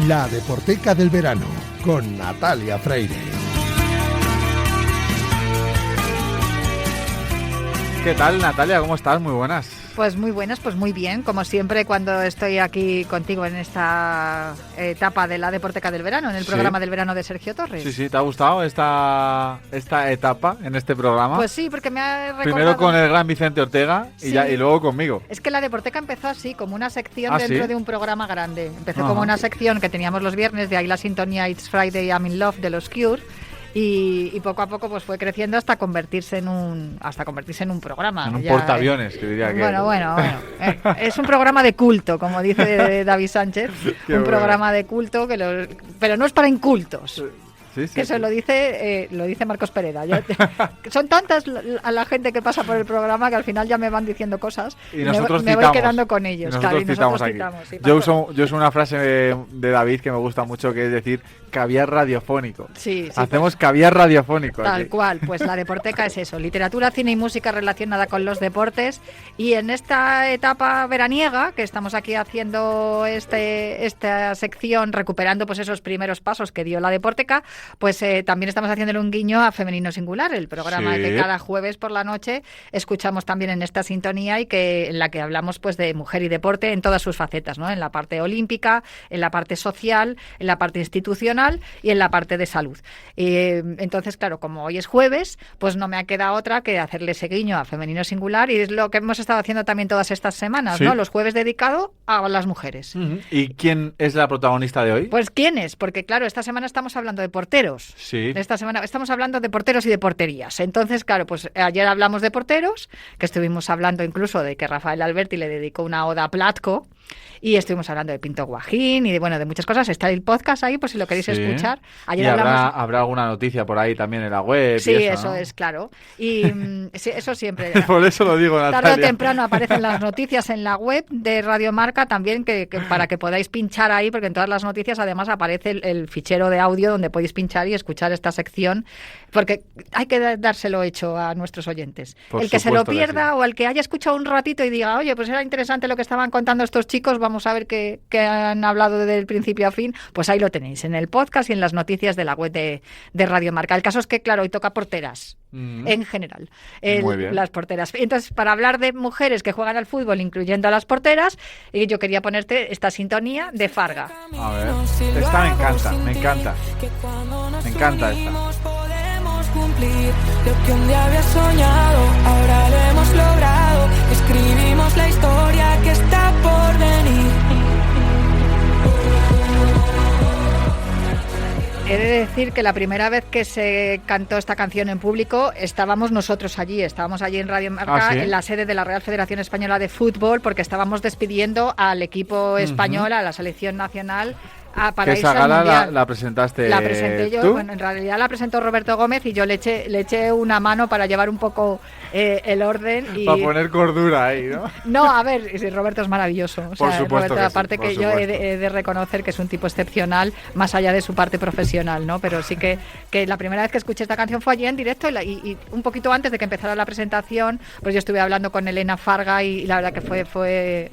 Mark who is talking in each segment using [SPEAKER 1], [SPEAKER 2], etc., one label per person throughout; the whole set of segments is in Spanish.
[SPEAKER 1] La Deporteca del Verano, con Natalia Freire.
[SPEAKER 2] ¿Qué tal, Natalia? ¿Cómo estás? Muy buenas.
[SPEAKER 3] Pues muy buenas, pues muy bien, como siempre cuando estoy aquí contigo en esta etapa de la Deporteca del Verano, en el programa del verano de Sergio Torres.
[SPEAKER 2] Sí, ¿te ha gustado esta etapa en este programa?
[SPEAKER 3] Pues sí, porque me ha recordado...
[SPEAKER 2] Primero con el gran Vicente Ortega y luego conmigo.
[SPEAKER 3] Es que la Deporteca empezó así, como una sección dentro de un programa grande. Empezó como una sección que teníamos los viernes, de ahí la sintonía It's Friday, I'm in Love de los Cure. Y poco a poco pues fue creciendo hasta convertirse en un programa.
[SPEAKER 2] En un portaaviones, que diría que...
[SPEAKER 3] Bueno. Es un programa de culto, como dice David Sánchez. Programa de culto, pero no es para incultos. Que eso lo dice Marcos Pereda. Son tantas a la gente que pasa por el programa que al final ya me van diciendo cosas
[SPEAKER 2] y nosotros
[SPEAKER 3] me voy quedando con ellos.
[SPEAKER 2] Nosotros citamos aquí. Sí, yo uso una frase de David que me gusta mucho, que es decir, caviar radiofónico. Sí, hacemos caviar radiofónico.
[SPEAKER 3] Tal cual, pues la Deporteca es eso, literatura, cine y música relacionada con los deportes. Y en esta etapa veraniega, que estamos aquí haciendo esta sección, recuperando pues esos primeros pasos que dio la Deporteca, pues también estamos haciéndole un guiño a Femenino Singular, el programa que cada jueves por la noche escuchamos también en esta sintonía y en la que hablamos pues de mujer y deporte en todas sus facetas, ¿no? En la parte olímpica, en la parte social, en la parte institucional y en la parte de salud. Entonces, claro, como hoy es jueves, pues no me ha quedado otra que hacerle ese guiño a Femenino Singular, y es lo que hemos estado haciendo también todas estas semanas, ¿no? Los jueves dedicados a las mujeres.
[SPEAKER 2] ¿Y quién es la protagonista de hoy?
[SPEAKER 3] Pues ¿quién es? Porque claro, esta semana estamos hablando de porteros.
[SPEAKER 2] Sí.
[SPEAKER 3] Esta semana estamos hablando de porteros y de porterías. Entonces, claro, pues ayer hablamos de porteros, que estuvimos hablando incluso de que Rafael Alberti le dedicó una oda a Platko, y estuvimos hablando de Pinto Guajín y de muchas cosas. Está el podcast ahí por si lo queréis escuchar.
[SPEAKER 2] Ayer habrá alguna noticia por ahí también en la web.
[SPEAKER 3] Sí,
[SPEAKER 2] y
[SPEAKER 3] eso
[SPEAKER 2] ¿no?
[SPEAKER 3] es claro. Y sí, eso siempre.
[SPEAKER 2] Por eso lo digo, Natalia.
[SPEAKER 3] Tarde o temprano aparecen las noticias en la web de Radio Marca también, que para que podáis pinchar ahí, porque en todas las noticias además aparece el fichero de audio donde podéis pinchar y escuchar esta sección, porque hay que dárselo hecho a nuestros oyentes. El que se lo pierda o el que haya escuchado un ratito y diga, oye, pues era interesante lo que estaban contando estos chicos, vamos a ver qué han hablado desde el principio a fin, pues ahí lo tenéis, en el podcast y en las noticias de la web de Radio Marca. El caso es que, claro, hoy toca porteras, en general, las porteras. Entonces, para hablar de mujeres que juegan al fútbol, incluyendo a las porteras, yo quería ponerte esta sintonía de Farga.
[SPEAKER 2] A ver, esta me encanta esta.
[SPEAKER 4] Cumplir lo que un día había soñado, ahora lo hemos logrado, escribimos la historia que está por venir.
[SPEAKER 3] He de decir que la primera vez que se cantó esta canción en público estábamos allí en Radio Marca, en la sede de la Real Federación Española de Fútbol, porque estábamos despidiendo al equipo español, a la selección nacional, para
[SPEAKER 2] esa gala la presentaste.
[SPEAKER 3] La presenté yo,
[SPEAKER 2] ¿tú?
[SPEAKER 3] Bueno, en realidad la presentó Roberto Gómez y yo le eché una mano para llevar un poco el orden.
[SPEAKER 2] Para poner cordura ahí, ¿no?
[SPEAKER 3] No, a ver, Roberto es maravilloso. O sea,
[SPEAKER 2] por supuesto
[SPEAKER 3] Roberto, aparte
[SPEAKER 2] sí,
[SPEAKER 3] que yo he de reconocer que es un tipo excepcional, más allá de su parte profesional, ¿no? Pero sí que la primera vez que escuché esta canción fue allí en directo y un poquito antes de que empezara la presentación, pues yo estuve hablando con Elena Farga y la verdad que fue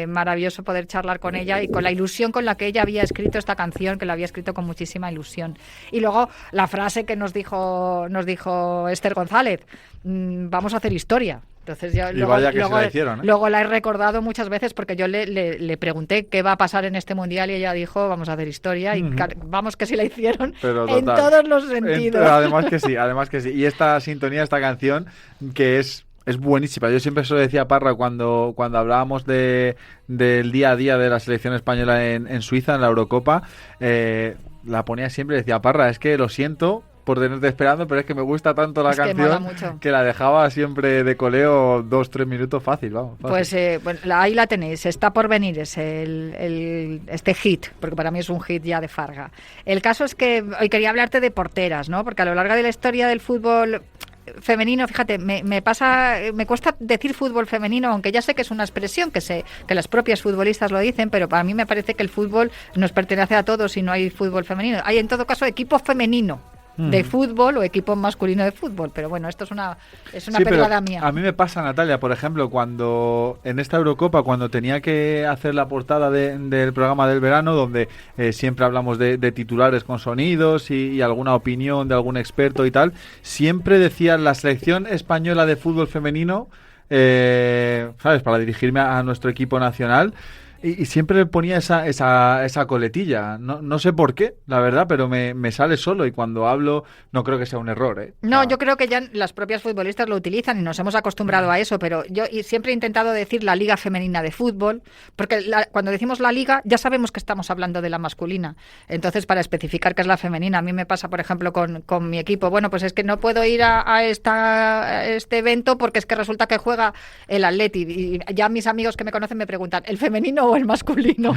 [SPEAKER 3] maravilloso poder charlar con ella y con la ilusión con la que ella había escrito esta canción, que la había escrito con muchísima ilusión. Y luego la frase que nos dijo Esther González, vamos a hacer historia. Entonces luego la he recordado muchas veces, porque yo le pregunté qué va a pasar en este mundial y ella dijo, vamos a hacer historia, y vamos que sí la hicieron.
[SPEAKER 2] Pero
[SPEAKER 3] en todos los sentidos.
[SPEAKER 2] Además que sí. Y esta sintonía, esta canción, que es buenísima. Yo siempre se lo decía a Parra cuando hablábamos del día a día de la selección española en Suiza, en la Eurocopa, la ponía siempre y decía, Parra, es que lo siento por tenerte esperando, pero es que me gusta tanto la canción que la dejaba siempre de coleo 2-3 minutos fácil, vamos. Fácil.
[SPEAKER 3] Pues ahí la tenéis, está por venir, es este hit, porque para mí es un hit ya de Farga. El caso es que hoy quería hablarte de porteras, ¿no? Porque a lo largo de la historia del fútbol femenino, fíjate, me cuesta decir fútbol femenino, aunque ya sé que es una expresión que las propias futbolistas lo dicen, pero para mí me parece que el fútbol nos pertenece a todos y no hay fútbol femenino. Hay en todo caso equipo femenino. de fútbol o equipo masculino de fútbol. Pero bueno, esto es una
[SPEAKER 2] Sí,
[SPEAKER 3] pedrada
[SPEAKER 2] pero
[SPEAKER 3] mía.
[SPEAKER 2] a mí me pasa, Natalia, por ejemplo, cuando en esta Eurocopa, cuando tenía que hacer la portada del programa del verano, donde siempre hablamos de titulares con sonidos y alguna opinión de algún experto y tal, siempre decían la selección española de fútbol femenino, ¿sabes? Para dirigirme a nuestro equipo nacional. Y siempre le ponía esa coletilla. No sé por qué, la verdad, pero me sale solo y cuando hablo no creo que sea un error, ¿eh?
[SPEAKER 3] No, yo creo que ya las propias futbolistas lo utilizan y nos hemos acostumbrado a eso, pero yo siempre he intentado decir la Liga Femenina de Fútbol, porque cuando decimos la Liga ya sabemos que estamos hablando de la masculina. Entonces, para especificar qué es la femenina, a mí me pasa, por ejemplo, con mi equipo, bueno, pues es que no puedo ir a este evento porque es que resulta que juega el Atleti. Y ya mis amigos que me conocen me preguntan, ¿el femenino o el masculino?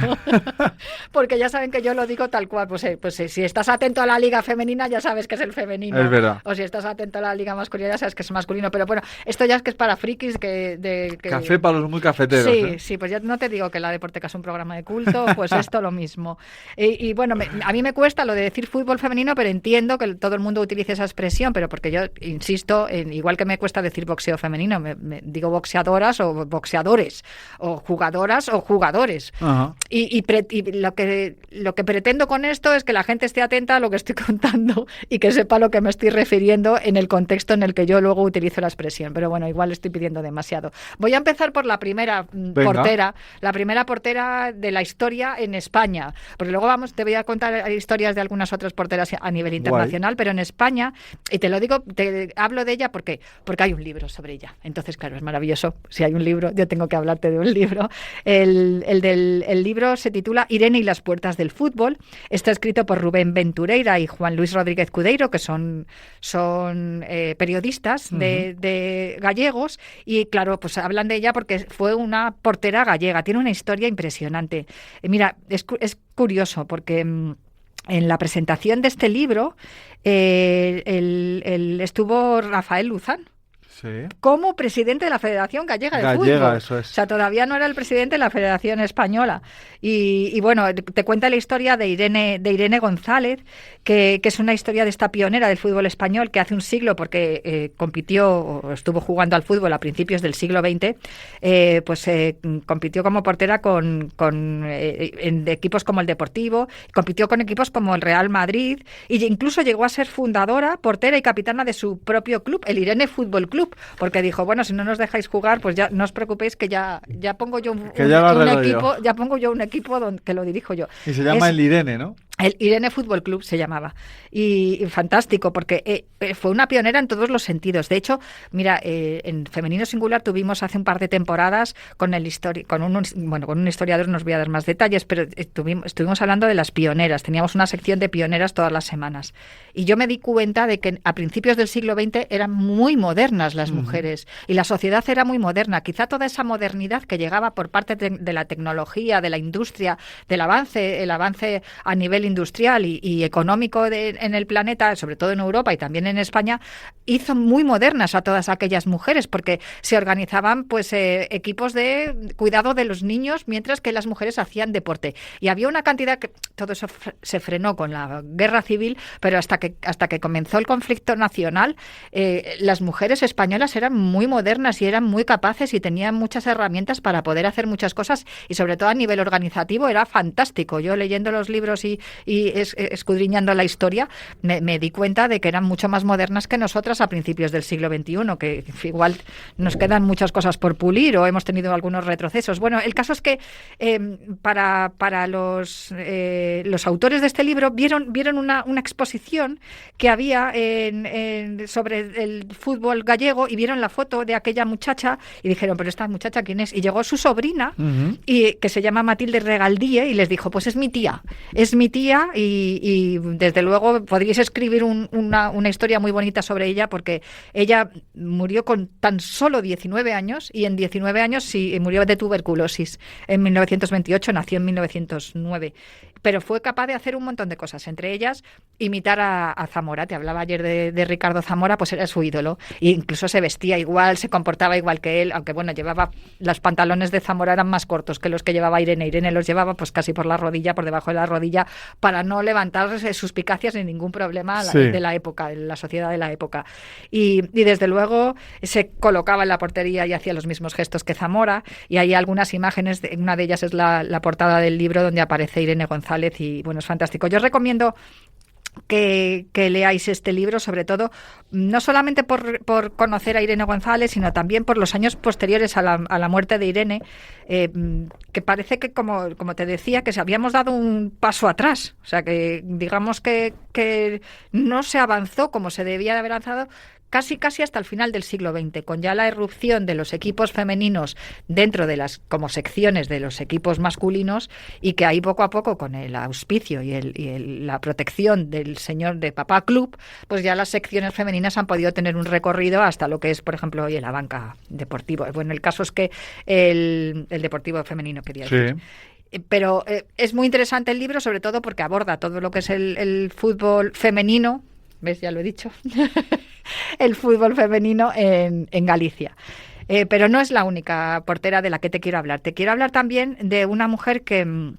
[SPEAKER 3] Porque ya saben que yo lo digo tal cual. Pues si estás atento a la liga femenina ya sabes que es el femenino.
[SPEAKER 2] Es verdad.
[SPEAKER 3] O si estás atento a la liga masculina ya sabes que es masculino. Pero bueno, esto ya es que es para frikis que...
[SPEAKER 2] Café para los muy cafeteros.
[SPEAKER 3] Sí, sí, pues ya no te digo que la Deporteca es un programa de culto, pues esto lo mismo. Y bueno, a mí me cuesta lo de decir fútbol femenino, pero entiendo que todo el mundo utilice esa expresión, pero porque yo insisto, igual que me cuesta decir boxeo femenino, me digo boxeadoras o boxeadores, o jugadoras o jugadores.
[SPEAKER 2] Ajá.
[SPEAKER 3] Y lo que pretendo con esto es que la gente esté atenta a lo que estoy contando y que sepa a lo que me estoy refiriendo en el contexto en el que yo luego utilizo la expresión. Pero bueno, igual estoy pidiendo demasiado. Voy a empezar por la primera portera de la historia en España. Porque luego te voy a contar historias de algunas otras porteras a nivel internacional, pero en España, y te lo digo, te hablo de ella porque hay un libro sobre ella. Entonces, claro, es maravilloso. Si hay un libro, yo tengo que hablarte de un libro. El libro se titula Irene y las puertas del fútbol. Está escrito por Rubén Ventureira y Juan Luis Rodríguez Cudeiro, que son periodistas de gallegos, y claro, pues hablan de ella porque fue una portera gallega. Tiene una historia impresionante. Mira, es curioso porque en la presentación de este libro estuvo Rafael Luzán.
[SPEAKER 2] Sí.
[SPEAKER 3] Como presidente de la Federación Gallega de Fútbol.
[SPEAKER 2] Eso es.
[SPEAKER 3] O sea, todavía no era el presidente de la Federación Española. Y bueno, te cuenta la historia de Irene González, que es una historia de esta pionera del fútbol español que hace un siglo, porque compitió o estuvo jugando al fútbol a principios del siglo XX, compitió como portera en equipos como el Deportivo, compitió con equipos como el Real Madrid, e incluso llegó a ser fundadora, portera y capitana de su propio club, el Irene Fútbol Club, porque dijo, bueno, si no nos dejáis jugar, pues ya no os preocupéis que ya pongo yo un equipo, ya pongo yo un equipo que lo dirijo yo.
[SPEAKER 2] Y se llama el Irene, ¿no?
[SPEAKER 3] El Irene Fútbol Club se llamaba. Y fantástico, porque fue una pionera en todos los sentidos. De hecho, mira, en Femenino Singular tuvimos hace un par de temporadas con un historiador, no os voy a dar más detalles, pero estuvimos hablando de las pioneras. Teníamos una sección de pioneras todas las semanas. Y yo me di cuenta de que a principios del siglo XX eran muy modernas las mujeres y la sociedad era muy moderna. Quizá toda esa modernidad que llegaba por parte de la tecnología, de la industria, el avance a nivel industrial y económico en el planeta, sobre todo en Europa y también en España, hizo muy modernas a todas aquellas mujeres, porque se organizaban equipos de cuidado de los niños mientras que las mujeres hacían deporte. Y había una cantidad que todo eso se frenó con la guerra civil, pero hasta que comenzó el conflicto nacional, las mujeres españolas eran muy modernas y eran muy capaces y tenían muchas herramientas para poder hacer muchas cosas, y sobre todo a nivel organizativo era fantástico. Yo leyendo los libros y escudriñando la historia me di cuenta de que eran mucho más modernas que nosotras a principios del siglo XXI, que igual nos quedan muchas cosas por pulir o hemos tenido algunos retrocesos. Bueno, el caso es que para los autores de este libro vieron una exposición que había sobre el fútbol gallego y vieron la foto de aquella muchacha y dijeron, pero esta muchacha ¿quién es? Y llegó su sobrina, y que se llama Matilde Regaldíe, y les dijo, pues es mi tía y desde luego podríais escribir una historia muy bonita sobre ella, porque ella murió con tan solo 19 años y en 19 años murió de tuberculosis en 1928, nació en 1909. pero fue capaz de hacer un montón de cosas, entre ellas imitar a Zamora. Te hablaba ayer de Ricardo Zamora, pues era su ídolo, e incluso se vestía igual, se comportaba igual que él, aunque bueno, llevaba, los pantalones de Zamora eran más cortos que los que llevaba Irene. Irene los llevaba pues casi por la rodilla, por debajo de la rodilla, para no levantar suspicacias ni ningún problema de la época, de la sociedad de la época. Y desde luego se colocaba en la portería y hacía los mismos gestos que Zamora, y hay algunas imágenes, una de ellas es la portada del libro donde aparece Irene González, y bueno, es fantástico. Yo recomiendo que leáis este libro, sobre todo, no solamente por conocer a Irene González, sino también por los años posteriores a la muerte de Irene, que parece que, como te decía, que habíamos dado un paso atrás. O sea, que digamos que no se avanzó como se debía de haber avanzado casi hasta el final del siglo XX, con ya la irrupción de los equipos femeninos dentro de las como secciones de los equipos masculinos, y que ahí poco a poco, con el auspicio y la protección del señor de Papá Club, pues ya las secciones femeninas han podido tener un recorrido hasta lo que es, por ejemplo, hoy el Abanca Deportivo. Bueno, el caso es que el Deportivo femenino, quería decir. Sí. Pero es muy interesante el libro, sobre todo porque aborda todo lo que es el fútbol femenino. ¿Ves? Ya lo he dicho. El fútbol femenino en Galicia. Pero no es la única portera de la que te quiero hablar. Te quiero hablar también de una mujer que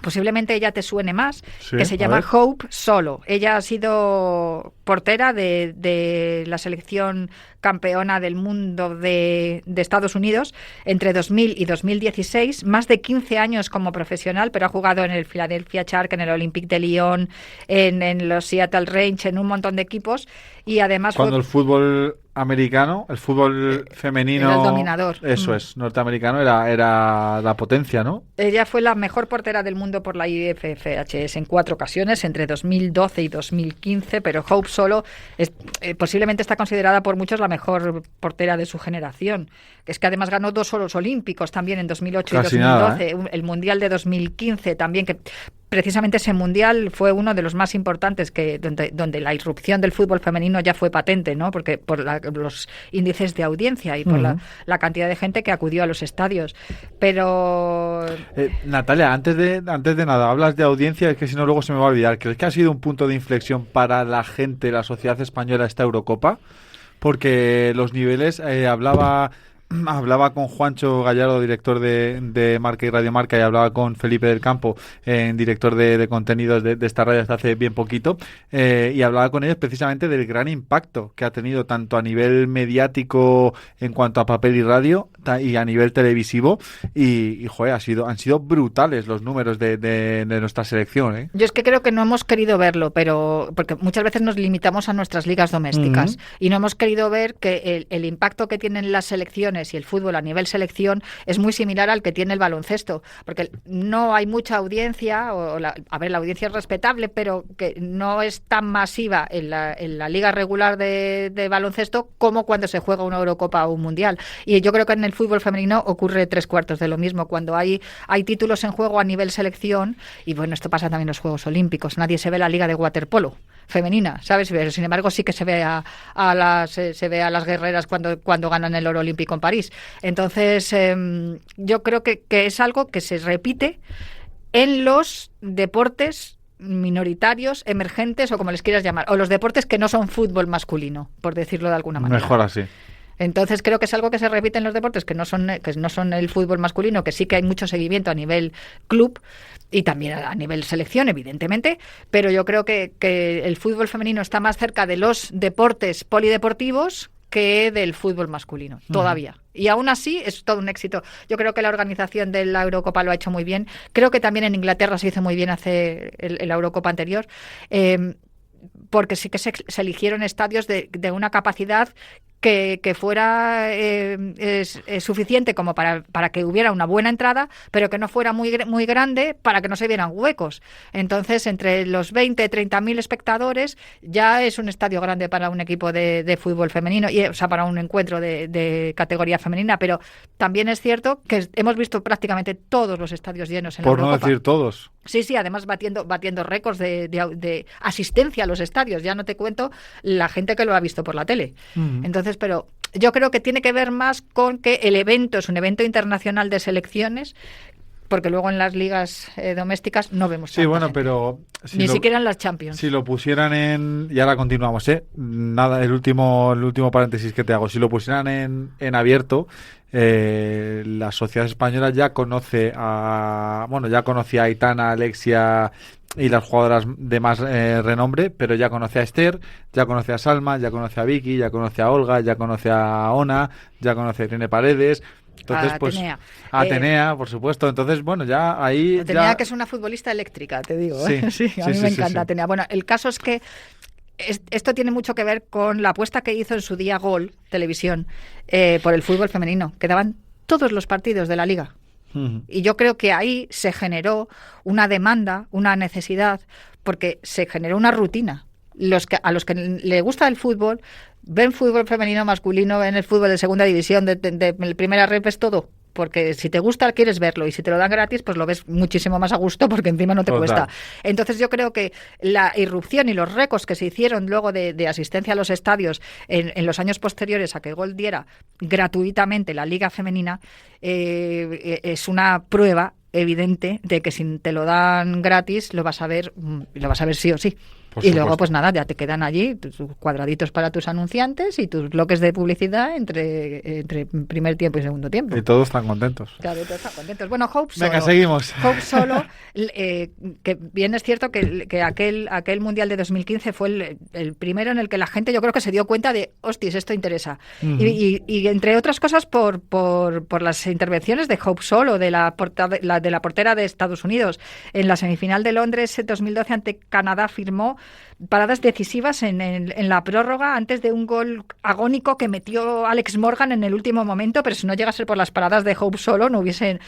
[SPEAKER 3] posiblemente ella te suene más, sí, que se llama Hope Solo. Ella ha sido portera de la selección campeona del mundo de Estados Unidos entre 2000 y 2016, más de 15 años como profesional, pero ha jugado en el Philadelphia Shark, en el Olympique de Lyon, en los Seattle Rangers, en un montón de equipos, y además
[SPEAKER 2] cuando el fútbol americano, el fútbol femenino,
[SPEAKER 3] era el dominador.
[SPEAKER 2] Eso es, norteamericano, era la potencia, ¿no?
[SPEAKER 3] Ella fue la mejor portera del mundo por la IFFHS en 4 ocasiones, entre 2012 y 2015, pero Hope Solo posiblemente está considerada por muchos la mejor portera de su generación. Es que además ganó 2 oros olímpicos también en 2008
[SPEAKER 2] Casi
[SPEAKER 3] y 2012,
[SPEAKER 2] nada, ¿eh?
[SPEAKER 3] El Mundial de 2015 también, que precisamente ese Mundial fue uno de los más importantes, donde la irrupción del fútbol femenino ya fue patente, ¿no? Porque por los índices de audiencia y por la cantidad de gente que acudió a los estadios. Pero
[SPEAKER 2] Natalia, antes de nada, hablas de audiencia, es que si no luego se me va a olvidar. ¿Crees que ha sido un punto de inflexión para la gente, la sociedad española, esta Eurocopa? Porque los niveles, hablaba con Juancho Gallardo, director de Marca y Radio Marca, y hablaba con Felipe del Campo, director de contenidos de esta radio hasta hace bien poquito, y hablaba con ellos precisamente del gran impacto que ha tenido tanto a nivel mediático en cuanto a papel y radio y a nivel televisivo, y joder, han sido brutales los números de nuestra selección, ¿eh?
[SPEAKER 3] Yo es que creo que no hemos querido verlo, pero porque muchas veces nos limitamos a nuestras ligas domésticas y no hemos querido ver que el impacto que tienen las selecciones y el fútbol a nivel selección es muy similar al que tiene el baloncesto, porque no hay mucha audiencia, la audiencia es respetable, pero que no es tan masiva en la liga regular de baloncesto como cuando se juega una Eurocopa o un Mundial. Y yo creo que en el fútbol femenino ocurre 3/4 de lo mismo, cuando hay títulos en juego a nivel selección, y bueno, esto pasa también en los Juegos Olímpicos. Nadie se ve la liga de waterpolo femenina, ¿sabes? Pero sin embargo sí que se ve a las guerreras cuando ganan el oro olímpico en París. Entonces yo creo que es algo que se repite en los deportes minoritarios, emergentes, o como les quieras llamar, o los deportes que no son fútbol masculino, por decirlo de alguna manera.
[SPEAKER 2] Mejor así.
[SPEAKER 3] Entonces creo que es algo que se repite en los deportes que no son el fútbol masculino, que sí que hay mucho seguimiento a nivel club y también a nivel selección, evidentemente, pero yo creo que el fútbol femenino está más cerca de los deportes polideportivos que del fútbol masculino, todavía. Y aún así es todo un éxito. Yo creo que la organización de la Eurocopa lo ha hecho muy bien. Creo que también en Inglaterra se hizo muy bien hace la Eurocopa anterior, porque sí que se eligieron estadios de una capacidad que fuera suficiente como para que hubiera una buena entrada, pero que no fuera muy grande para que no se vieran huecos. Entonces, entre los 20 y 30.000 espectadores ya es un estadio grande para un equipo de fútbol femenino, o sea, para un encuentro de categoría femenina, pero también es cierto que hemos visto prácticamente todos los estadios llenos en la Eurocopa.
[SPEAKER 2] Por no decir todos.
[SPEAKER 3] Sí, además batiendo récords de asistencia a los estadios. Ya no te cuento la gente que lo ha visto por la tele. Entonces, pero yo creo que tiene que ver más con que el evento es un evento internacional de selecciones porque luego en las ligas domésticas no vemos
[SPEAKER 2] Sí,
[SPEAKER 3] tanta
[SPEAKER 2] bueno,
[SPEAKER 3] gente.
[SPEAKER 2] pero...
[SPEAKER 3] Ni siquiera en las Champions.
[SPEAKER 2] Si lo pusieran en... Y ahora continuamos, ¿eh? Nada, el último paréntesis que te hago. Si lo pusieran en abierto, la sociedad española ya conoce a... Bueno, ya conocía a Aitana, Alexia y las jugadoras de más renombre, pero ya conoce a Esther, ya conoce a Salma, ya conoce a Vicky, ya conoce a Olga, ya conoce a Ona, ya conoce a Irene Paredes... Entonces,
[SPEAKER 3] A
[SPEAKER 2] pues,
[SPEAKER 3] Atenea.
[SPEAKER 2] Atenea, por supuesto. Entonces, bueno, ya ahí...
[SPEAKER 3] Atenea,
[SPEAKER 2] ya...
[SPEAKER 3] que es una futbolista eléctrica, te digo.
[SPEAKER 2] Sí,
[SPEAKER 3] ¿eh? Sí, a
[SPEAKER 2] sí,
[SPEAKER 3] mí
[SPEAKER 2] sí,
[SPEAKER 3] me
[SPEAKER 2] sí,
[SPEAKER 3] encanta
[SPEAKER 2] sí.
[SPEAKER 3] Atenea. Bueno, el caso es que esto tiene mucho que ver con la apuesta que hizo en su día Gol Televisión por el fútbol femenino. Quedaban todos los partidos de la liga.
[SPEAKER 2] Ujú.
[SPEAKER 3] Y yo creo que ahí se generó una demanda, una necesidad, porque se generó una rutina. A los que le gusta el fútbol, ven fútbol femenino, masculino, ven el fútbol de segunda división, de primera rep, es todo. Porque si te gusta, quieres verlo. Y si te lo dan gratis, pues lo ves muchísimo más a gusto porque encima no te
[SPEAKER 2] Total.
[SPEAKER 3] cuesta. Entonces yo creo que la irrupción y los récords que se hicieron luego de asistencia a los estadios en los años posteriores a que Gol diera gratuitamente la Liga Femenina es una prueba evidente de que si te lo dan gratis lo vas a ver sí o sí.
[SPEAKER 2] Por
[SPEAKER 3] Y luego,
[SPEAKER 2] supuesto.
[SPEAKER 3] pues nada, ya te quedan allí tus cuadraditos para tus anunciantes y tus bloques de publicidad entre primer tiempo y segundo tiempo.
[SPEAKER 2] Y todos están contentos.
[SPEAKER 3] Claro, todos están contentos. Bueno, Hope Solo.
[SPEAKER 2] Venga, seguimos.
[SPEAKER 3] Hope Solo, que bien es cierto que aquel Mundial de 2015 fue el primero en el que la gente, yo creo que se dio cuenta de, hostias, esto interesa.
[SPEAKER 2] Ujú.
[SPEAKER 3] Y entre otras cosas por las intervenciones de Hope Solo, de la portera de Estados Unidos. En la semifinal de Londres 2012 ante Canadá firmó paradas decisivas en la prórroga antes de un gol agónico que metió Alex Morgan en el último momento, pero si no llega a ser por las paradas de Hope Solo no hubiesen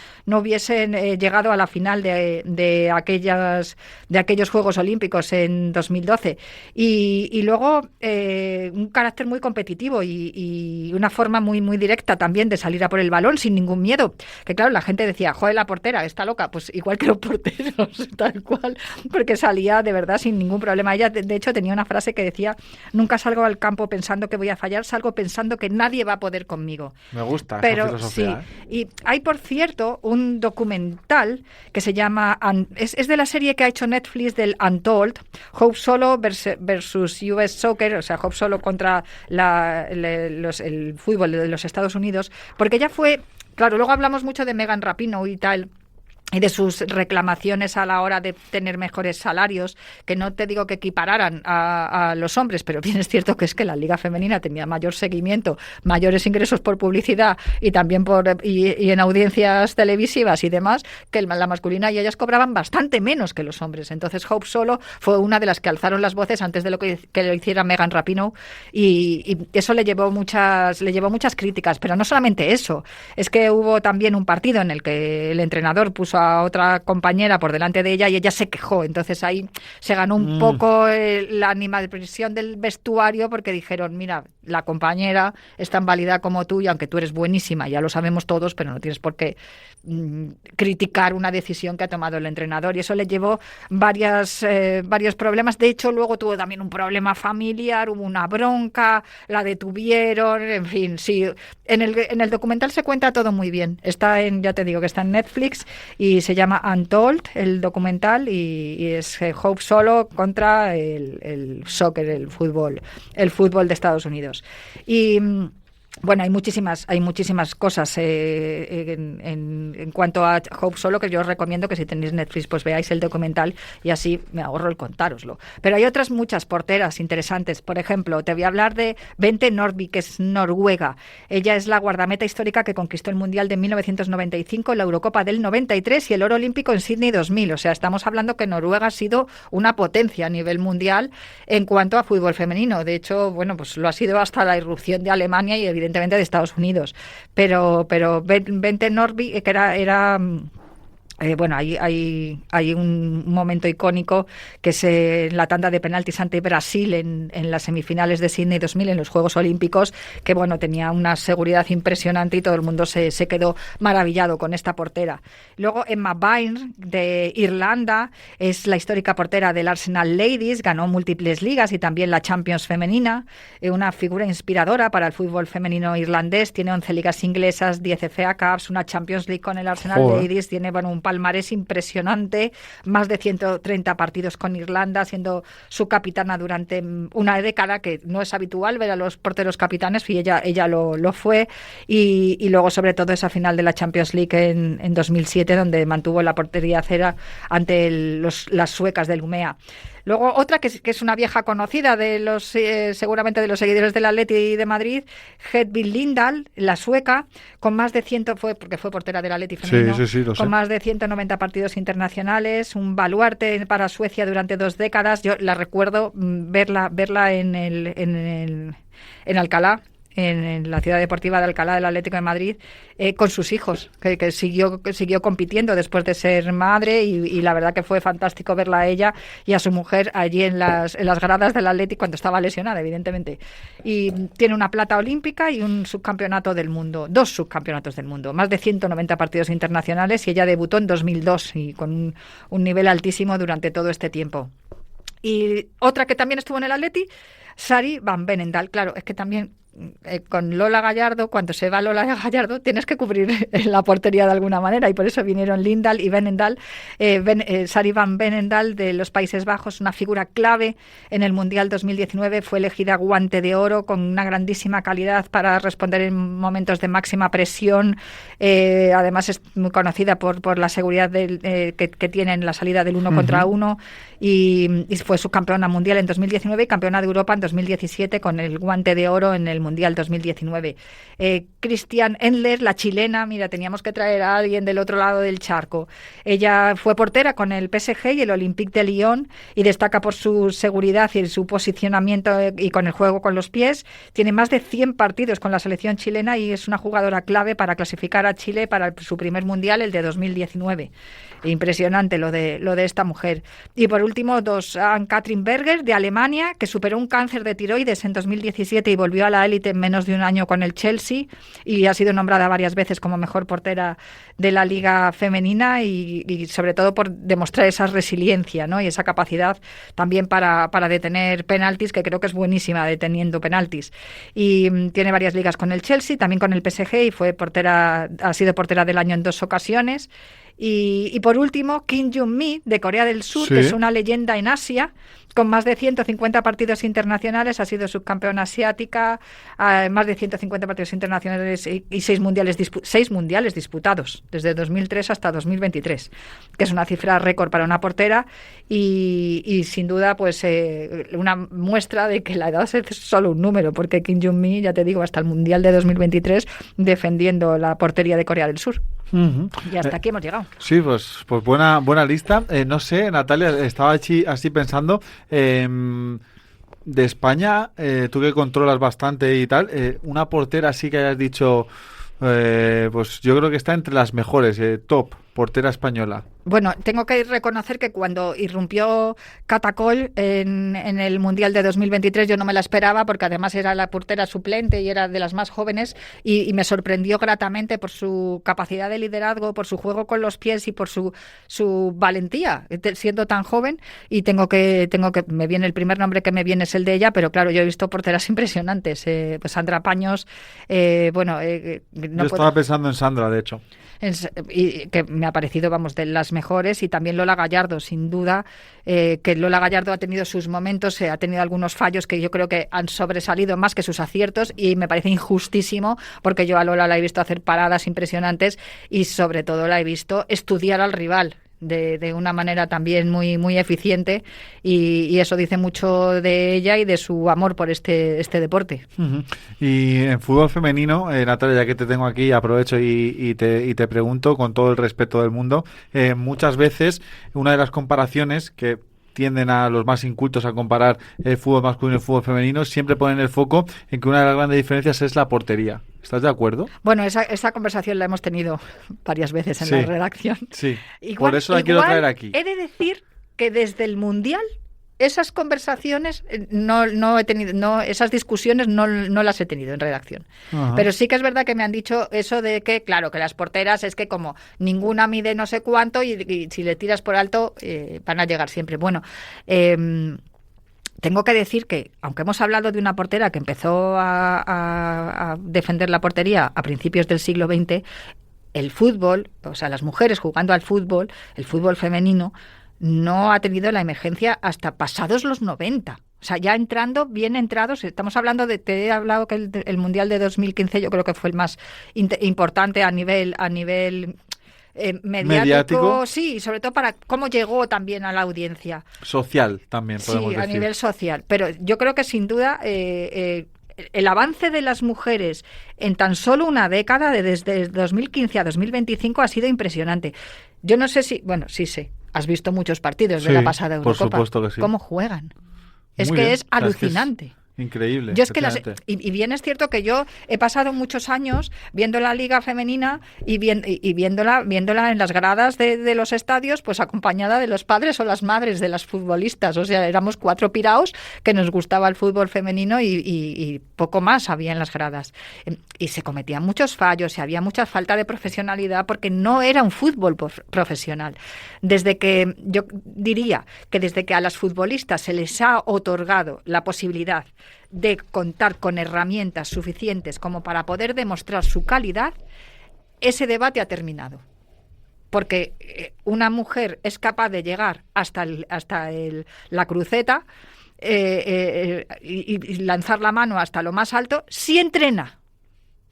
[SPEAKER 3] llegado a la final de aquellos Juegos Olímpicos en 2012. Y luego un carácter muy competitivo y una forma muy, muy directa también de salir a por el balón sin ningún miedo. Que claro, la gente decía, joder, la portera está loca. Pues igual que los porteros, tal cual, porque salía de verdad sin ningún problema. Ella, de hecho, tenía una frase que decía, nunca salgo al campo pensando que voy a fallar, salgo pensando que nadie va a poder conmigo.
[SPEAKER 2] Me gusta
[SPEAKER 3] Pero
[SPEAKER 2] esa filosofía.
[SPEAKER 3] sí, y hay, por cierto, un documental que se llama, es de la serie que ha hecho Netflix del Untold, Hope Solo versus US Soccer, o sea, Hope Solo contra el fútbol de los Estados Unidos, porque ella fue, claro, luego hablamos mucho de Megan Rapinoe y tal, y de sus reclamaciones a la hora de tener mejores salarios, que no te digo que equipararan a los hombres, pero bien es cierto que es que la Liga Femenina tenía mayor seguimiento, mayores ingresos por publicidad y también y en audiencias televisivas y demás, que la masculina, y ellas cobraban bastante menos que los hombres. Entonces Hope Solo fue una de las que alzaron las voces antes de lo que lo hiciera Megan Rapinoe y eso le llevó muchas críticas, pero no solamente eso, es que hubo también un partido en el que el entrenador puso a otra compañera por delante de ella y ella se quejó. Entonces ahí se ganó un poco la animadversión del vestuario porque dijeron, mira, la compañera es tan válida como tú y aunque tú eres buenísima, ya lo sabemos todos, pero no tienes por qué criticar una decisión que ha tomado el entrenador. Y eso le llevó varios problemas. De hecho, luego tuvo también un problema familiar, hubo una bronca, la detuvieron, en fin, sí. En el documental se cuenta todo muy bien. Ya te digo que está en Netflix y se llama Untold, el documental, y es Hope Solo contra el soccer, el fútbol de Estados Unidos. Y bueno, hay muchísimas cosas en cuanto a Hope Solo, que yo os recomiendo que si tenéis Netflix pues veáis el documental y así me ahorro el contároslo. Pero hay otras muchas porteras interesantes. Por ejemplo, te voy a hablar de Bente Nordby, que es noruega. Ella es la guardameta histórica que conquistó el Mundial de 1995, la Eurocopa del 93 y el oro olímpico en Sydney 2000. O sea, estamos hablando que Noruega ha sido una potencia a nivel mundial en cuanto a fútbol femenino. De hecho, bueno, pues lo ha sido hasta la irrupción de Alemania y evidentemente de Estados Unidos, pero Bente Nordby, que era bueno, hay un momento icónico que es la tanda de penaltis ante Brasil en las semifinales de Sydney 2000 en los Juegos Olímpicos, que bueno, tenía una seguridad impresionante y todo el mundo se quedó maravillado con esta portera. Luego Emma Byrne de Irlanda es la histórica portera del Arsenal Ladies, ganó múltiples ligas y también la Champions femenina, una figura inspiradora para el fútbol femenino irlandés, tiene 11 ligas inglesas, 10 FA Cups, una Champions League con el Arsenal Ladies, tiene bueno, un palmarés impresionante, más de 130 partidos con Irlanda, siendo su capitana durante una década, que no es habitual ver a los porteros capitanes, y ella lo fue, y luego sobre todo esa final de la Champions League en 2007, donde mantuvo la portería cero ante las suecas del Umea. Luego otra que es una vieja conocida de los seguramente de los seguidores del Atleti de Madrid, Hedvig Lindahl, la sueca, con más de 100 porque fue portera del Atleti femenino,
[SPEAKER 2] sí, lo sé.
[SPEAKER 3] con más de 190 partidos internacionales, un baluarte para Suecia durante 2 décadas. Yo la recuerdo verla en Alcalá, en la ciudad deportiva de Alcalá del Atlético de Madrid, con sus hijos, que siguió compitiendo después de ser madre, y la verdad que fue fantástico verla a ella y a su mujer allí en las gradas del Atlético cuando estaba lesionada, evidentemente. Y tiene una plata olímpica y un subcampeonato del mundo, 2 subcampeonatos del mundo, más de 190 partidos internacionales, y ella debutó en 2002 y con un nivel altísimo durante todo este tiempo. Y otra que también estuvo en el Atleti, Sari Van Benendal. Claro, es que también con Lola Gallardo, cuando se va Lola Gallardo, tienes que cubrir la portería de alguna manera, y por eso vinieron Lindahl y Benendal. Sari Van Benendal, de los Países Bajos, una figura clave en el Mundial 2019, fue elegida Guante de Oro, con una grandísima calidad para responder en momentos de máxima presión. Además es muy conocida por la seguridad que tiene en la salida del 1 contra 1, y fue subcampeona mundial en 2019 y campeona de Europa en 2017 con el Guante de Oro en el Mundial 2019. Christian Endler, la chilena, mira, teníamos que traer a alguien del otro lado del charco. Ella fue portera con el PSG y el Olympique de Lyon, y destaca por su seguridad y su posicionamiento y con el juego con los pies. Tiene más de 100 partidos con la selección chilena y es una jugadora clave para clasificar a Chile para su primer Mundial, el de 2019. Impresionante lo de esta mujer. Y por último, Ann-Kathrin Berger, de Alemania, que superó un cáncer de tiroides en 2017 y volvió a la élite en menos de un año con el Chelsea, y ha sido nombrada varias veces como mejor portera de la liga femenina, y sobre todo por demostrar esa resiliencia, ¿no? Y esa capacidad también para detener penaltis, que creo que es buenísima deteniendo penaltis. Y tiene varias ligas con el Chelsea, también con el PSG, y ha sido portera del año en 2 ocasiones. Y por último, Kim Jung-mi, de Corea del Sur,
[SPEAKER 2] sí,
[SPEAKER 3] que es una leyenda en Asia, con más de 150 partidos internacionales, ha sido subcampeona asiática, más de 150 partidos internacionales y 6 mundiales disputados, desde 2003 hasta 2023, que es una cifra récord para una portera, y sin duda pues una muestra de que la edad es solo un número, porque Kim Jung-mi, ya te digo, hasta el Mundial de 2023 defendiendo la portería de Corea del Sur. Y hasta aquí hemos llegado.
[SPEAKER 2] Sí, pues buena lista. No sé, Natalia, estaba así pensando, de España, tú que controlas bastante y tal, una portera así que hayas dicho, pues yo creo que está entre las mejores, top portera española.
[SPEAKER 3] Bueno, tengo que reconocer que cuando irrumpió Catacol en el Mundial de 2023 yo no me la esperaba, porque además era la portera suplente y era de las más jóvenes, y me sorprendió gratamente por su capacidad de liderazgo, por su juego con los pies y por su valentía siendo tan joven. Y tengo que me viene el primer nombre que me viene es el de ella, pero claro, yo he visto porteras impresionantes, pues Sandra Paños,
[SPEAKER 2] yo estaba pensando en Sandra, de hecho.
[SPEAKER 3] Y que me ha parecido, de las mejores, y también Lola Gallardo, sin duda, que Lola Gallardo ha tenido sus momentos, ha tenido algunos fallos que yo creo que han sobresalido más que sus aciertos, y me parece injustísimo, porque yo a Lola la he visto hacer paradas impresionantes y sobre todo la he visto estudiar al rival de una manera también muy, muy eficiente, y eso dice mucho de ella y de su amor por este deporte.
[SPEAKER 2] Uh-huh. Y en fútbol femenino, Natalia, ya que te tengo aquí, aprovecho y te pregunto con todo el respeto del mundo, muchas veces una de las comparaciones que tienden a los más incultos a comparar el fútbol masculino y el fútbol femenino, siempre ponen el foco en que una de las grandes diferencias es la portería. ¿Estás de acuerdo?
[SPEAKER 3] Bueno, esa conversación la hemos tenido varias veces en la redacción.
[SPEAKER 2] Sí, por eso la quiero traer aquí.
[SPEAKER 3] He de decir que desde el Mundial esas conversaciones no he tenido, esas discusiones no las he tenido en redacción. Ajá. Pero sí que es verdad que me han dicho eso de que, claro, que las porteras es que como ninguna mide no sé cuánto y si le tiras por alto van a llegar siempre. Bueno, tengo que decir que, aunque hemos hablado de una portera que empezó a defender la portería a principios del siglo XX, el fútbol, o sea, las mujeres jugando al fútbol, el fútbol femenino, no ha tenido la emergencia hasta pasados los 90. O sea, ya entrando, bien entrados, estamos hablando te he hablado que el Mundial de 2015 yo creo que fue el más importante a nivel mediático, sí, sobre todo para cómo llegó también a la audiencia.
[SPEAKER 2] Social también, podemos
[SPEAKER 3] decir. Sí, a nivel social. Pero yo creo que sin duda el avance de las mujeres en tan solo una década, desde 2015 a 2025, ha sido impresionante. Yo no sé sí sé. Has visto muchos partidos de la pasada Eurocopa.
[SPEAKER 2] Por supuesto que sí.
[SPEAKER 3] ¿Cómo juegan? Es
[SPEAKER 2] Muy
[SPEAKER 3] que
[SPEAKER 2] bien.
[SPEAKER 3] es alucinante.
[SPEAKER 2] O sea, es increíble.
[SPEAKER 3] Yo es que y bien es cierto que yo he pasado muchos años viendo la liga femenina y viéndola en las gradas de los estadios, pues acompañada de los padres o las madres de las futbolistas. O sea, éramos 4 piraos que nos gustaba el fútbol femenino y poco más había en las gradas. Y se cometían muchos fallos y había mucha falta de profesionalidad porque no era un fútbol profesional. Yo diría que desde que a las futbolistas se les ha otorgado la posibilidad de contar con herramientas suficientes como para poder demostrar su calidad, ese debate ha terminado. Porque una mujer es capaz de llegar hasta la cruceta y lanzar la mano hasta lo más alto si entrena.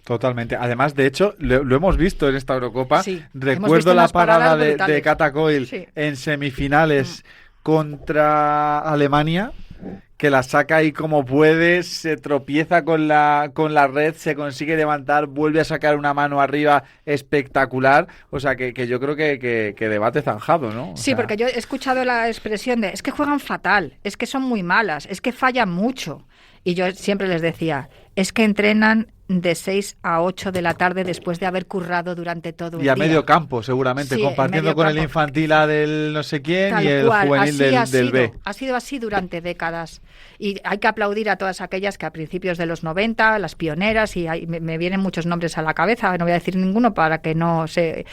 [SPEAKER 2] Totalmente. Además, de hecho, lo hemos visto en esta Eurocopa.
[SPEAKER 3] Sí,
[SPEAKER 2] recuerdo la parada de Cata Coyle en semifinales contra Alemania, que la saca ahí como puede, se tropieza con la red, se consigue levantar, vuelve a sacar una mano arriba espectacular. O sea, que yo creo que debate zanjado, ¿no?
[SPEAKER 3] Porque yo he escuchado la expresión de es que juegan fatal, es que son muy malas, es que fallan mucho. Y yo siempre les decía, es que entrenan de 6 a 8 de la tarde después de haber currado durante todo el día.
[SPEAKER 2] Y a medio campo, seguramente,
[SPEAKER 3] sí,
[SPEAKER 2] compartiendo con el infantil A del no sé quién
[SPEAKER 3] Tal
[SPEAKER 2] y el
[SPEAKER 3] cual.
[SPEAKER 2] juvenil
[SPEAKER 3] Así
[SPEAKER 2] del B.
[SPEAKER 3] Ha sido así durante décadas. Y hay que aplaudir a todas aquellas que a principios de los 90, las pioneras, y me vienen muchos nombres a la cabeza, no voy a decir ninguno para que no se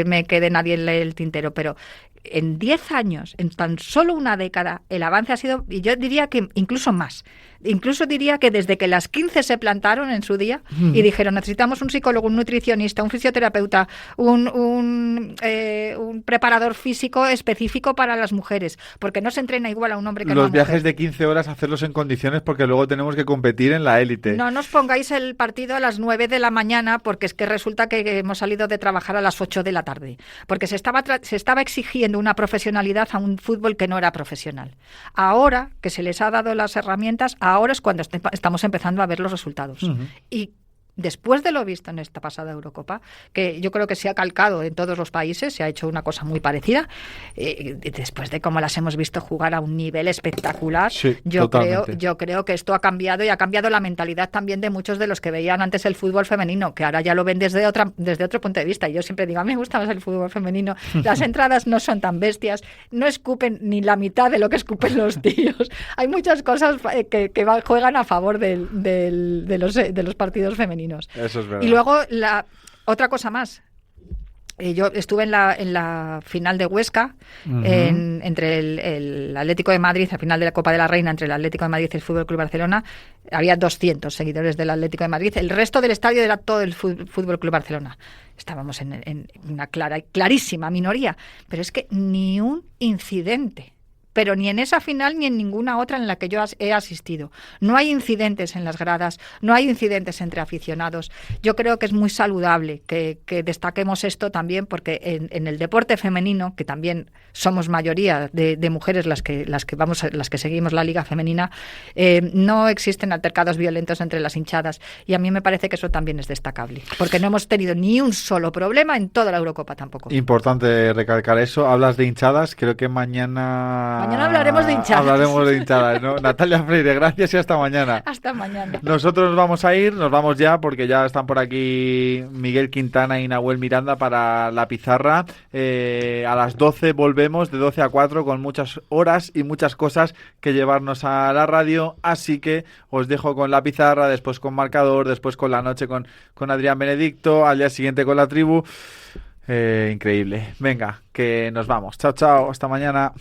[SPEAKER 3] me quede nadie en el tintero, pero en 10 años, en tan solo una década, el avance ha sido, y yo diría que incluso más. Incluso diría que desde que las 15 se plantaron en su día y dijeron necesitamos un psicólogo, un nutricionista, un fisioterapeuta, un preparador físico específico para las mujeres, porque no se entrena igual a un hombre que a una
[SPEAKER 2] mujer. Los viajes
[SPEAKER 3] mujer.
[SPEAKER 2] de 15 horas, hacerlos en condiciones porque luego tenemos que competir en la élite.
[SPEAKER 3] No nos pongáis el partido a las 9 de la mañana porque es que resulta que hemos salido de trabajar a las 8 de la tarde, porque se estaba exigiendo una profesionalidad a un fútbol que no era profesional. Ahora que se les ha dado las herramientas, ahora es cuando estamos empezando a ver los resultados. Y después de lo visto en esta pasada Eurocopa, que yo creo que se ha calcado en todos los países, se ha hecho una cosa muy parecida, después de cómo las hemos visto jugar a un nivel espectacular, yo creo que esto ha cambiado y ha cambiado la mentalidad también de muchos de los que veían antes el fútbol femenino, que ahora ya lo ven desde otro punto de vista. Y yo siempre digo, a mí me gusta más el fútbol femenino, las entradas no son tan bestias, no escupen ni la mitad de lo que escupen los tíos. Hay muchas cosas que juegan a favor de los partidos femeninos.
[SPEAKER 2] Eso es verdad.
[SPEAKER 3] Y luego otra cosa más. Yo estuve en la final de Huesca, entre el Atlético de Madrid, al final de la Copa de la Reina, entre el Atlético de Madrid y el Fútbol Club Barcelona. Había 200 seguidores del Atlético de Madrid. El resto del estadio era todo el Fútbol Club Barcelona. Estábamos en una clarísima minoría. Pero es que ni un incidente. Pero ni en esa final ni en ninguna otra en la que yo he asistido. No hay incidentes en las gradas, no hay incidentes entre aficionados. Yo creo que es muy saludable que destaquemos esto también, porque en el deporte femenino, que también somos mayoría de mujeres las que seguimos la liga femenina, no existen altercados violentos entre las hinchadas. Y a mí me parece que eso también es destacable, porque no hemos tenido ni un solo problema en toda la Eurocopa tampoco.
[SPEAKER 2] Importante recalcar eso. Hablas de hinchadas, creo que mañana
[SPEAKER 3] hablaremos de hinchadas.
[SPEAKER 2] Hablaremos de hinchadas, ¿no? Natalia Freire, gracias y hasta mañana.
[SPEAKER 3] Hasta mañana.
[SPEAKER 2] Nosotros nos vamos ya porque ya están por aquí Miguel Quintana y Nahuel Miranda para la pizarra. A las 12 volvemos, de 12 a 4, con muchas horas y muchas cosas que llevarnos a la radio. Así que os dejo con la pizarra, después con marcador, después con la noche con Adrián Benedicto, al día siguiente con la tribu. Increíble. Venga, que nos vamos. Chao, chao. Hasta mañana.